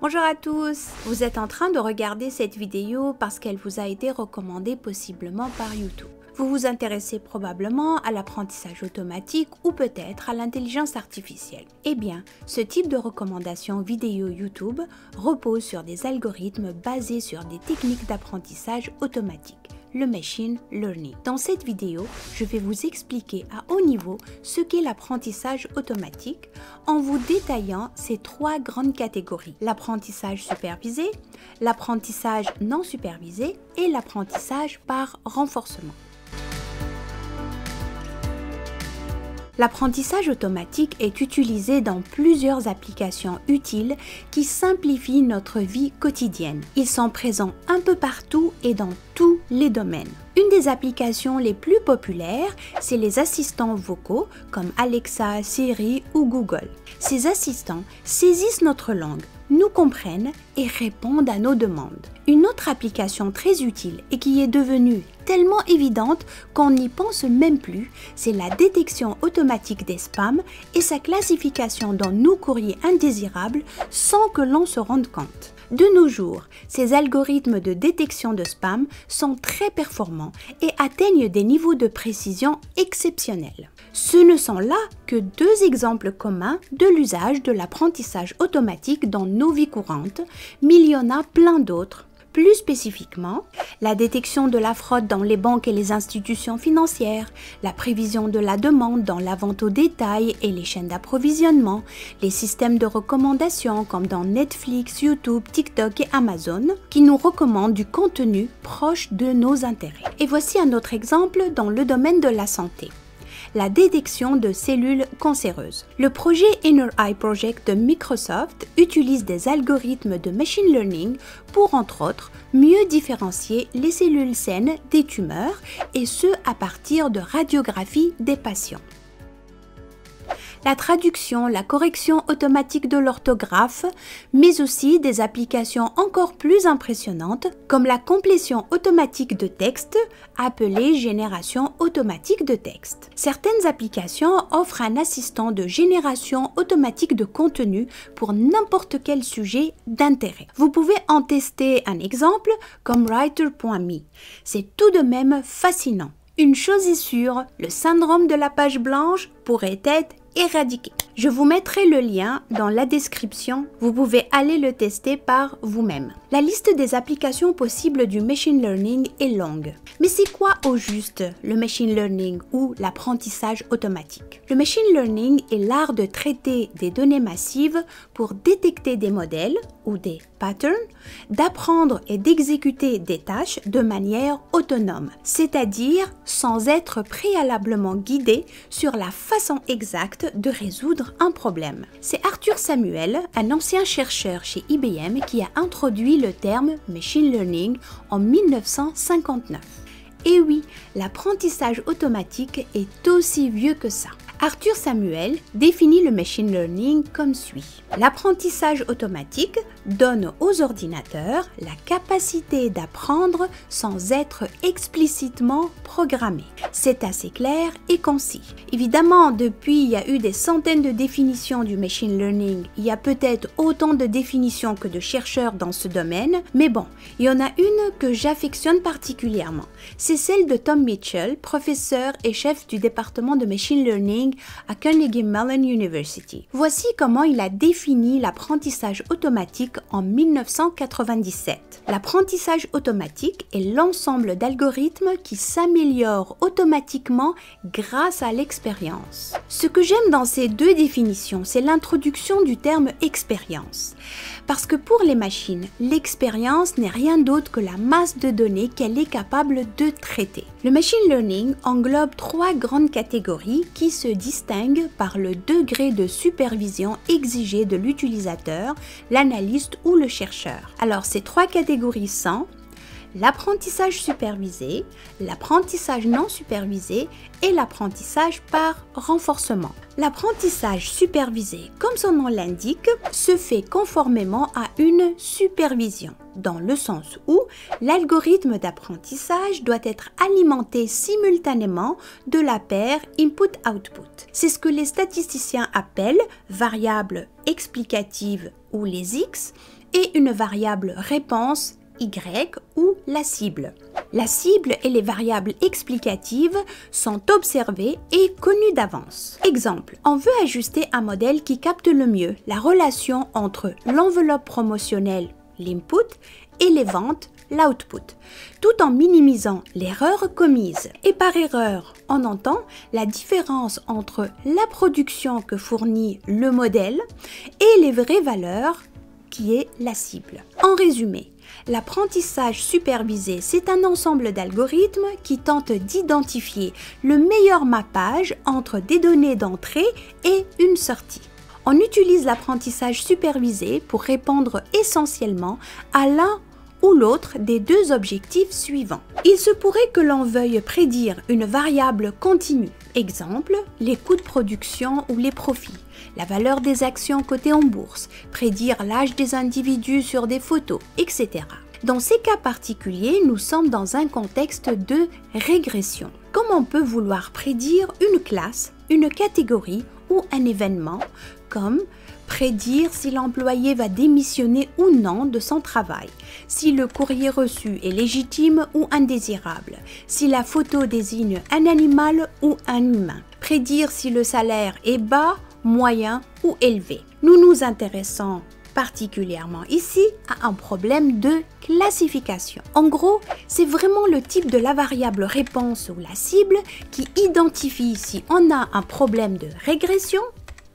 Bonjour à tous, vous êtes en train de regarder cette vidéo parce qu'elle vous a été recommandée possiblement par YouTube. Vous vous intéressez probablement à l'apprentissage automatique ou peut-être à l'intelligence artificielle. Eh bien, ce type de recommandation vidéo YouTube repose sur des algorithmes basés sur des techniques d'apprentissage automatique, le machine learning. Dans cette vidéo, je vais vous expliquer à haut niveau ce qu'est l'apprentissage automatique en vous détaillant ces trois grandes catégories: l'apprentissage supervisé, l'apprentissage non supervisé et l'apprentissage par renforcement. L'apprentissage automatique est utilisé dans plusieurs applications utiles qui simplifient notre vie quotidienne. Ils sont présents un peu partout et dans tous les domaines. Une des applications les plus populaires, c'est les assistants vocaux comme Alexa, Siri ou Google. Ces assistants saisissent notre langue, nous comprennent et répondent à nos demandes. Une autre application très utile et qui est devenue tellement évidente qu'on n'y pense même plus, c'est la détection automatique des spams et sa classification dans nos courriers indésirables sans que l'on se rende compte. De nos jours, ces algorithmes de détection de spam sont très performants et atteignent des niveaux de précision exceptionnels. Ce ne sont là que deux exemples communs de l'usage de l'apprentissage automatique dans nos vies courantes, mais il y en a plein d'autres. Plus spécifiquement, la détection de la fraude dans les banques et les institutions financières, la prévision de la demande dans la vente au détail et les chaînes d'approvisionnement, les systèmes de recommandation comme dans Netflix, YouTube, TikTok et Amazon, qui nous recommandent du contenu proche de nos intérêts. Et voici un autre exemple dans le domaine de la santé: la détection de cellules cancéreuses. Le projet Inner Eye Project de Microsoft utilise des algorithmes de machine learning pour, entre autres, mieux différencier les cellules saines des tumeurs, et ce à partir de radiographies des patients. La traduction, la correction automatique de l'orthographe, mais aussi des applications encore plus impressionnantes comme la complétion automatique de texte, appelée génération automatique de texte. Certaines applications offrent un assistant de génération automatique de contenu pour n'importe quel sujet d'intérêt. Vous pouvez en tester un exemple comme Writer.me. C'est tout de même fascinant. Une chose est sûre, le syndrome de la page blanche pourrait être éradiqué. Je vous mettrai le lien dans la description, vous pouvez aller le tester par vous-même. La liste des applications possibles du machine learning est longue. Mais c'est quoi au juste le machine learning ou l'apprentissage automatique? Le machine learning est l'art de traiter des données massives pour détecter des modèles ou des patterns, d'apprendre et d'exécuter des tâches de manière autonome, c'est-à-dire sans être préalablement guidé sur la façon exacte de résoudre un problème. C'est Arthur Samuel, un ancien chercheur chez IBM, qui a introduit le terme machine learning en 1959. Et oui, l'apprentissage automatique est aussi vieux que ça. Arthur Samuel définit le machine learning comme suit. L'apprentissage automatique donne aux ordinateurs la capacité d'apprendre sans être explicitement programmés. C'est assez clair et concis. Évidemment, depuis, il y a eu des centaines de définitions du machine learning. Il y a peut-être autant de définitions que de chercheurs dans ce domaine, mais bon, il y en a une que j'affectionne particulièrement. C'est celle de Tom Mitchell, professeur et chef du département de machine learning à Carnegie Mellon University. Voici comment il a défini l'apprentissage automatique en 1997. L'apprentissage automatique est l'ensemble d'algorithmes qui s'améliorent automatiquement grâce à l'expérience. Ce que j'aime dans ces deux définitions, c'est l'introduction du terme expérience. Parce que pour les machines, l'expérience n'est rien d'autre que la masse de données qu'elle est capable de traiter. Le machine learning englobe trois grandes catégories qui se distinguent par le degré de supervision exigé de l'utilisateur, l'analyste ou le chercheur. Alors ces trois catégories sont l'apprentissage supervisé, l'apprentissage non supervisé et l'apprentissage par renforcement. L'apprentissage supervisé, comme son nom l'indique, se fait conformément à une supervision, dans le sens où l'algorithme d'apprentissage doit être alimenté simultanément de la paire input-output. C'est ce que les statisticiens appellent variables explicatives ou les X, et une variable réponse y ou la cible. La cible et les variables explicatives sont observées et connues d'avance. Exemple, on veut ajuster un modèle qui capte le mieux la relation entre l'enveloppe promotionnelle, l'input, et les ventes, l'output, tout en minimisant l'erreur commise. Et par erreur, on entend la différence entre la production que fournit le modèle et les vraies valeurs qui est la cible. En résumé, l'apprentissage supervisé, c'est un ensemble d'algorithmes qui tentent d'identifier le meilleur mappage entre des données d'entrée et une sortie. On utilise l'apprentissage supervisé pour répondre essentiellement à l'un ou l'autre des deux objectifs suivants. Il se pourrait que l'on veuille prédire une variable continue, exemple, les coûts de production ou les profits, la valeur des actions cotées en bourse, prédire l'âge des individus sur des photos, etc. Dans ces cas particuliers, nous sommes dans un contexte de régression. Comme on peut vouloir prédire une classe, une catégorie ou un événement, comme prédire si l'employé va démissionner ou non de son travail, si le courrier reçu est légitime ou indésirable, si la photo désigne un animal ou un humain, prédire si le salaire est bas, moyen ou élevé. Nous nous intéressons particulièrement ici à un problème de classification. En gros, c'est vraiment le type de la variable réponse ou la cible qui identifie si on a un problème de régression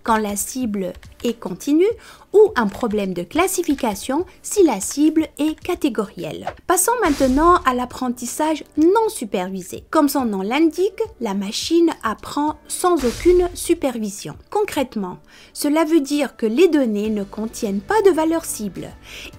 quand la cible est continue ou un problème de classification si la cible est catégorielle. Passons maintenant à l'apprentissage non supervisé. Comme son nom l'indique, la machine apprend sans aucune supervision. Concrètement, cela veut dire que les données ne contiennent pas de valeur cible.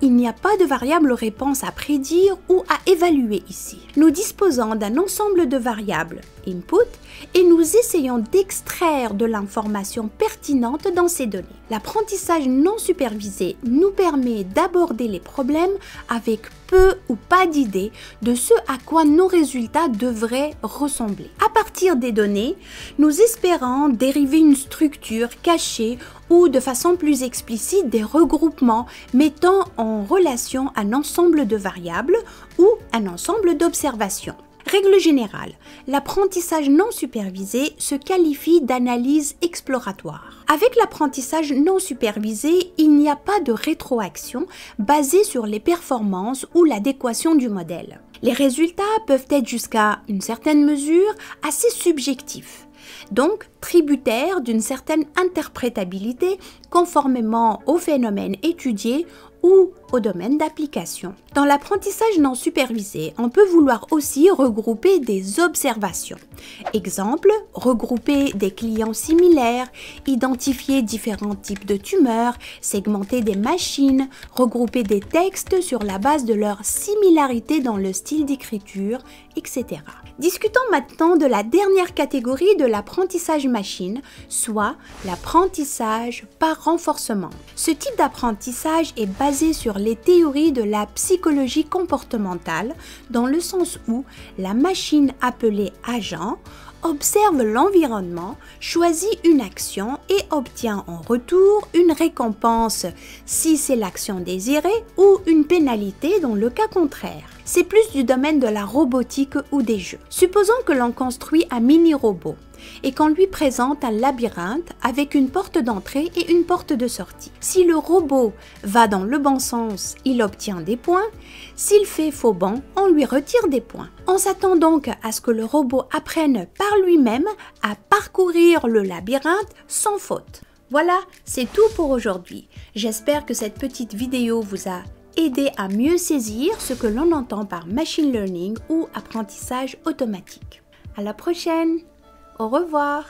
Il n'y a pas de variable réponse à prédire ou à évaluer ici. Nous disposons d'un ensemble de variables, input, et nous essayons d'extraire de l'information pertinente dans ces données. L'apprentissage non supervisé nous permet d'aborder les problèmes avec peu ou pas d'idée de ce à quoi nos résultats devraient ressembler. À partir des données, nous espérons dériver une structure cachée ou de façon plus explicite des regroupements mettant en relation un ensemble de variables ou un ensemble d'observations. Règle générale, l'apprentissage non supervisé se qualifie d'analyse exploratoire. Avec l'apprentissage non supervisé, il n'y a pas de rétroaction basée sur les performances ou l'adéquation du modèle. Les résultats peuvent être jusqu'à une certaine mesure assez subjectifs, donc tributaires d'une certaine interprétabilité conformément au phénomène étudié ou au domaine d'application. Dans l'apprentissage non supervisé, on peut vouloir aussi regrouper des observations. Exemple, regrouper des clients similaires, identifier différents types de tumeurs, segmenter des machines, regrouper des textes sur la base de leur similarité dans le style d'écriture, etc. Discutons maintenant de la dernière catégorie de l'apprentissage machine, soit l'apprentissage par renforcement. Ce type d'apprentissage est basé sur les théories de la psychologie comportementale, dans le sens où la machine appelée agent observe l'environnement, choisit une action et obtient en retour une récompense si c'est l'action désirée ou une pénalité dans le cas contraire. C'est plus du domaine de la robotique ou des jeux. Supposons que l'on construit un mini-robot et qu'on lui présente un labyrinthe avec une porte d'entrée et une porte de sortie. Si le robot va dans le bon sens, il obtient des points. S'il fait faux bond, on lui retire des points. On s'attend donc à ce que le robot apprenne par lui-même à parcourir le labyrinthe sans faute. Voilà, c'est tout pour aujourd'hui. J'espère que cette petite vidéo vous a aidé à mieux saisir ce que l'on entend par machine learning ou apprentissage automatique. À la prochaine! Au revoir!